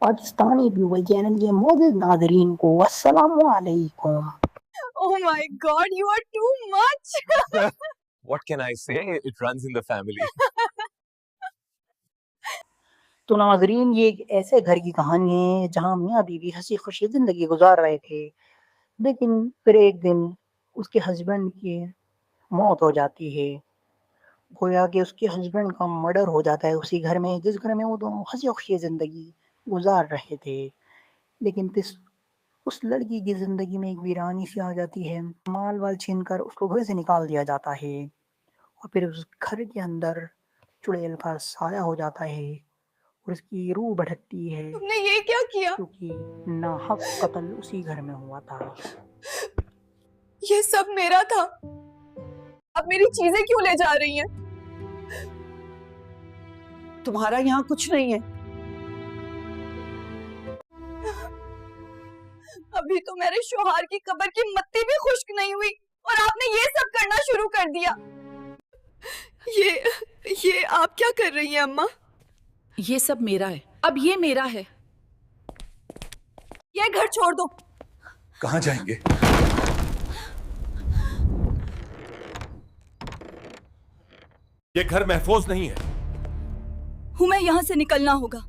Pakistani प्यूबल channel के मौजूद नाजरीन को अस्सलामु अलैकुम। Oh my God, you are too much. What can I say? It runs in the family. तो नाजरीन, ये एक ऐसे घर की कहानी है जहाँ मियाँ बीवी हंसी खुशी ज़िंदगी गुजार रहे थे, लेकिन फिर एक दिन उसके हस्बैंड की मौत हो जाती है। गोया कि उसके हस्बैंड का मर्डर हो जाता है उसी घर में जिस घर में वो दोनों हंसी खुशी ज़िंदगी गुजार रहे थे। लेकिन फिर उस लड़की की ज़िंदगी में एक वीरानी सी आ जाती है। माल वाल छीन कर उसको घर से निकाल दिया जाता है और फिर उस घर के अंदर चुड़ैल का साया हो जाता है और उसकी रूह भटकती है, तुमने ये क्या किया? क्योंकि नाहक कत्ल उसी घर में हुआ था। ये सब मेरा था। अब मेरी चीजें क्यों ले जा रही हैं? तुम्हारा यहाँ कुछ नहीं है। अभी तो मेरे शोहर की कब्र की मत्ती भी खुश्क नहीं हुई और आपने ये सब करना शुरू कर दिया। ये आप क्या कर रही हैं अम्मा? ये सब मेरा है, अब ये मेरा है। ये घर छोड़ दो। कहाँ जाएंगे? ये घर महफूज नहीं है। हमें यहाँ से निकलना होगा।